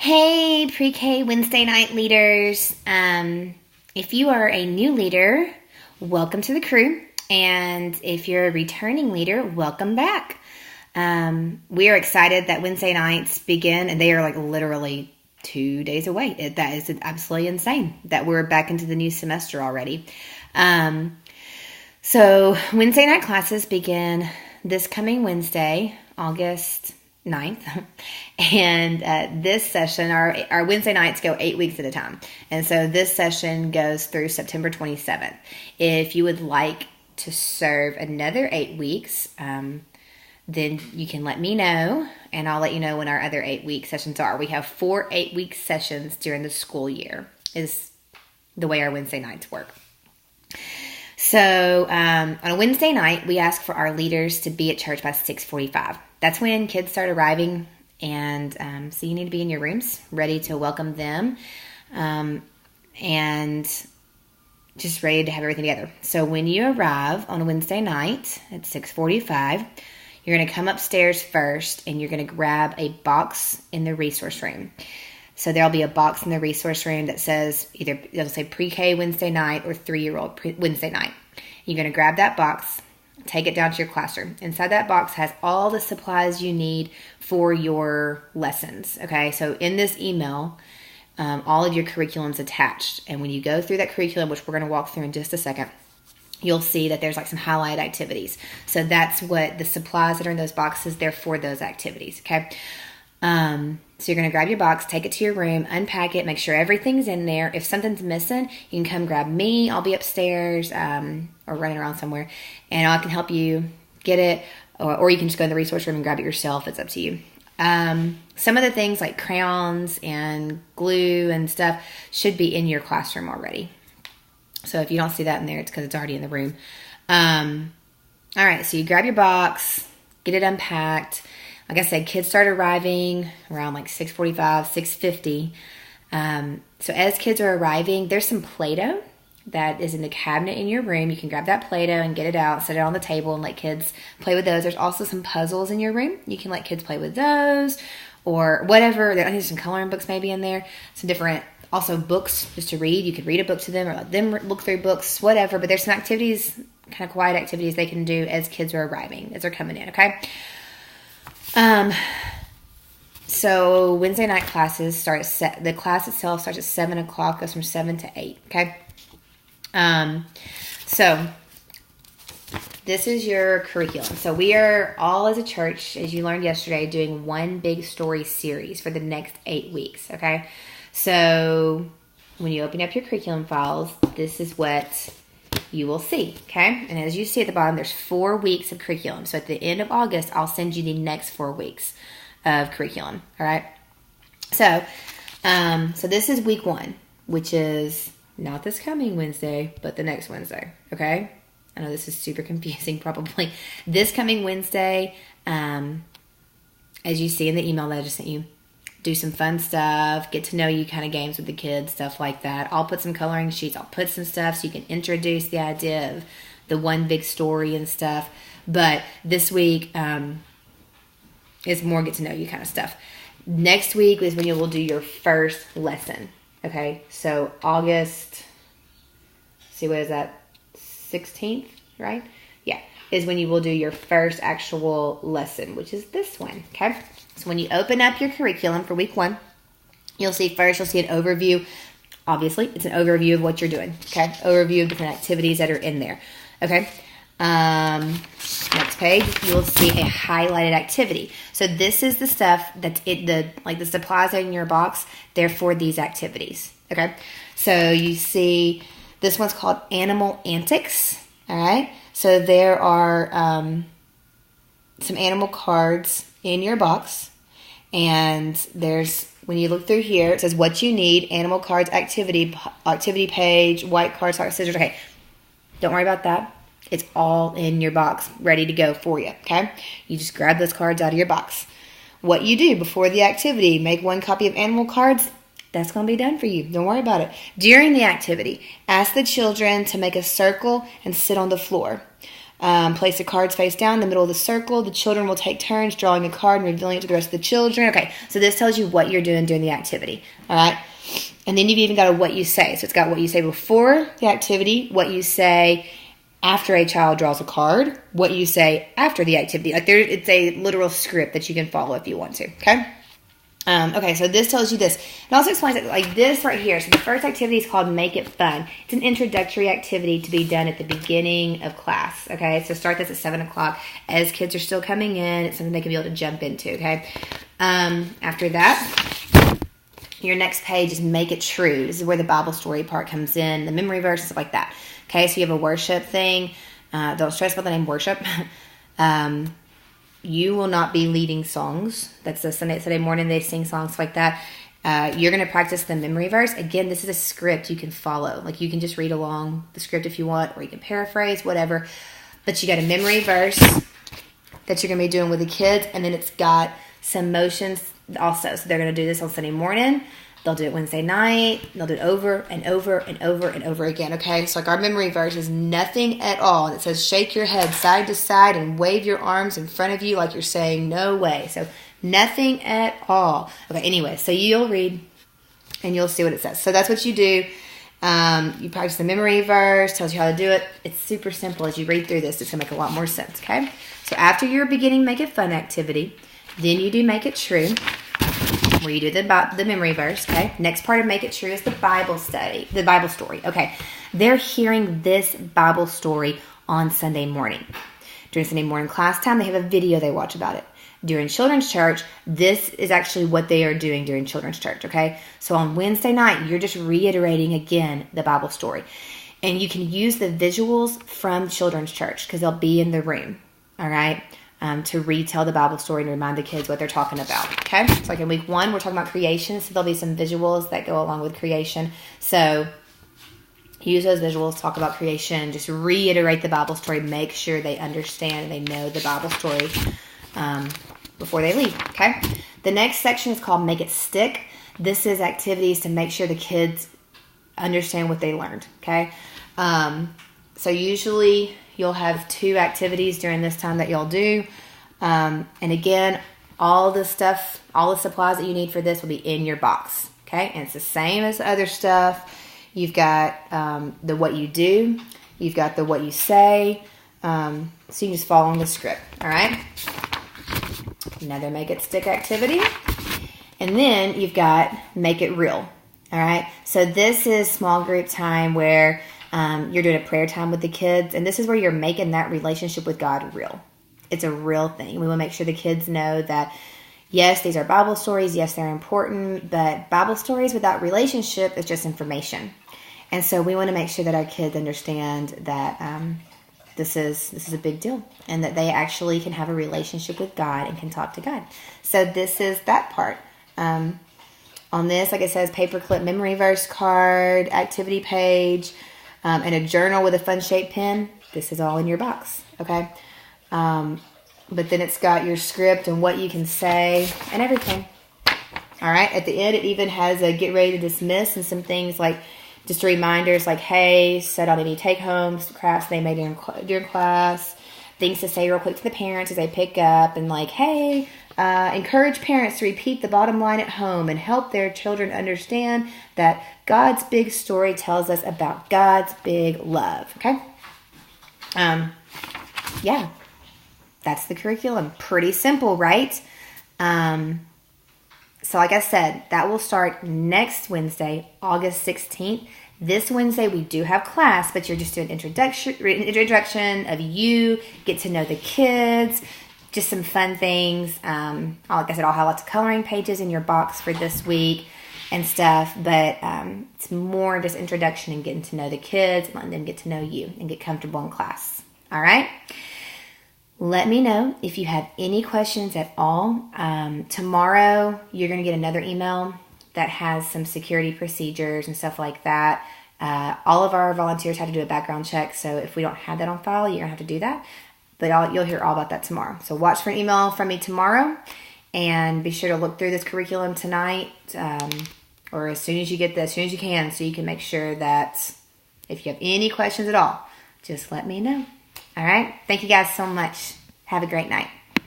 Hey, pre-K Wednesday night leaders. If you are a new leader, welcome to the crew. And if you're a returning leader, welcome back. We are excited that Wednesday nights begin, and they are like literally 2 days away. That is absolutely insane that we're back into the new semester already. So Wednesday night classes begin this coming Wednesday, August 9th. And this session, our Wednesday nights go 8 weeks at a time. And so this session goes through September 27th. If you would like to serve another 8 weeks, then you can let me know, and I'll let you know when our other 8-week sessions are. We have 4 8-week sessions during the school year, is the way our Wednesday nights work. So on a Wednesday night, we ask for our leaders to be at church by 6:45. That's when kids start arriving, and so you need to be in your rooms ready to welcome them and just ready to have everything together. So when you arrive on a Wednesday night at 6:45, you're going to come upstairs first, and you're going to grab a box in the resource room. So there'll be a box in the resource room that says either it'll say pre-K Wednesday night or 3-year-old Wednesday night. You're going to grab that box, take it down to your classroom. Inside that box has all the supplies you need for your lessons. Okay, so in this email, all of your curriculum's attached. And when you go through that curriculum, which we're going to walk through in just a second, you'll see that there's like some highlighted activities. So that's what the supplies that are in those boxes, they're for those activities. Okay. So you're going to grab your box, take it to your room, unpack it, make sure everything's in there. If something's missing, you can come grab me. I'll be upstairs or running around somewhere, and I can help you get it, or you can just go in the resource room and grab it yourself. It's up to you. Some of the things like crayons and glue and stuff should be in your classroom already. So if you don't see that in there, it's because it's already in the room. All right, so you grab your box, get it unpacked. Like I said, kids start arriving around like 6:45, 6:50. So as kids are arriving, there's some Play-Doh that is in the cabinet in your room. You can grab that Play-Doh and get it out, set it on the table, and let kids play with those. There's also some puzzles in your room. You can let kids play with those or whatever. I think some coloring books maybe in there. Some different, also books just to read. You could read a book to them or let them look through books, whatever. But there's some activities, kind of quiet activities they can do as kids are arriving, as they're coming in, okay? So Wednesday night classes start the class itself starts at 7 o'clock, goes from 7 to 8. Okay. So this is your curriculum. So we are all as a church, as you learned yesterday, doing one big story series for the next 8 weeks. Okay. So when you open up your curriculum files, this is what you will see, okay? And as you see at the bottom, there's 4 weeks of curriculum. So at the end of August, I'll send you the next 4 weeks of curriculum, all right? So, so this is week 1, which is not this coming Wednesday, but the next Wednesday, okay? I know this is super confusing probably. This coming Wednesday, as you see in the email that I just sent you, do some fun stuff, get to know you kind of games with the kids, stuff like that. I'll put some coloring sheets. I'll put some stuff so you can introduce the idea of the one big story and stuff. But this week is more get to know you kind of stuff. Next week is when you will do your first lesson. Okay, so August, see what is that, 16th, right? Yeah, is when you will do your first actual lesson, which is this one, okay? So when you open up your curriculum for week 1, you'll see an overview. Obviously, it's an overview of what you're doing, okay? Overview of different activities that are in there, okay? Next page, you will see a highlighted activity. So this is the stuff that's the supplies in your box. They're for these activities, okay? So you see this one's called Animal Antics, all right? So there are some animal cards in your box, and there's, when you look through here, it says what you need, animal cards, activity page, white cards, scissors. Okay, don't worry about that. It's all in your box, ready to go for you, okay? You just grab those cards out of your box. What you do before the activity, make 1 copy of animal cards, that's going to be done for you. Don't worry about it. During the activity, ask the children to make a circle and sit on the floor. Place the cards face down in the middle of the circle. The children will take turns drawing a card and revealing it to the rest of the children. Okay, so this tells you what you're doing during the activity. All right? And then you've even got a what you say. So it's got what you say before the activity, what you say after a child draws a card, what you say after the activity. Like it's a literal script that you can follow if you want to. Okay? Okay, so this tells you this. It also explains it like this right here. So the first activity is called Make It Fun. It's an introductory activity to be done at the beginning of class. Okay, so start this at 7 o'clock. As kids are still coming in, it's something they can be able to jump into. Okay, after that, your next page is Make It True. This is where the Bible story part comes in, the memory verse, stuff like that. Okay, so you have a worship thing. Don't stress about the name worship. You will not be leading songs. That's the Sunday morning. They sing songs like that. You're going to practice the memory verse. Again, this is a script you can follow. Like you can just read along the script if you want, or you can paraphrase, whatever. But you got a memory verse that you're going to be doing with the kids. And then it's got some motions also. So they're going to do this on Sunday morning. They'll do it Wednesday night. They'll do it over and over and over and over again, okay? So like our memory verse is nothing at all. And it says, shake your head side to side and wave your arms in front of you like you're saying no way. So nothing at all. Okay, anyway, so you'll read and you'll see what it says. So that's what you do. You practice the memory verse, tells you how to do it. It's super simple. As you read through this, it's going to make a lot more sense, okay? So after your beginning Make It Fun activity, then you do Make It True, where you do the memory verse, okay? Next part of Make It True is the Bible study, the Bible story, okay? They're hearing this Bible story on Sunday morning. During Sunday morning class time, they have a video they watch about it. During children's church, this is actually what they are doing during children's church, okay? So on Wednesday night, you're just reiterating again the Bible story. And you can use the visuals from children's church because they'll be in the room, all right? To retell the Bible story and remind the kids what they're talking about, okay? So like in week 1, we're talking about creation, so there'll be some visuals that go along with creation. So use those visuals, talk about creation, just reiterate the Bible story, make sure they understand and they know the Bible story before they leave, okay? The next section is called Make It Stick. This is activities to make sure the kids understand what they learned, okay? So usually you'll have 2 activities during this time that y'all do. And again, all the stuff, all the supplies that you need for this will be in your box. Okay? And it's the same as the other stuff. You've got the what you do. You've got the what you say. So you can just follow the script. All right? Another Make It Stick activity. And then you've got Make It Real. All right? So this is small group time where you're doing a prayer time with the kids, and this is where you're making that relationship with God real. It's a real thing. We want to make sure the kids know that, yes, these are Bible stories. Yes, they're important, but Bible stories without relationship is just information. And so we want to make sure that our kids understand that this is a big deal, and that they actually can have a relationship with God and can talk to God. So this is that part. On this, like it says, paperclip memory verse card, activity page, and a journal with a fun-shaped pen. This is all in your box, okay? But then it's got your script and what you can say and everything. All right? At the end, it even has a get ready to dismiss and some things like just reminders like, hey, set out any take-homes, crafts they made during class, things to say real quick to the parents as they pick up, and like, hey, encourage parents to repeat the bottom line at home and help their children understand that God's big story tells us about God's big love. Okay? Yeah. That's the curriculum. Pretty simple, right? So like I said, that will start next Wednesday, August 16th. This Wednesday, we do have class, but you're just doing introduction of you, get to know the kids, just some fun things. Like I said, I'll have lots of coloring pages in your box for this week and stuff, but it's more just introduction and getting to know the kids, and letting them get to know you and get comfortable in class. All right? Let me know if you have any questions at all. Tomorrow, you're going to get another email that has some security procedures and stuff like that. All of our volunteers had to do a background check, so if we don't have that on file, you're going to have to do that. But you'll hear all about that tomorrow. So watch for an email from me tomorrow, and be sure to look through this curriculum tonight, or as soon as you get this, as soon as you can, so you can make sure that if you have any questions at all, just let me know. All right. Thank you guys so much. Have a great night.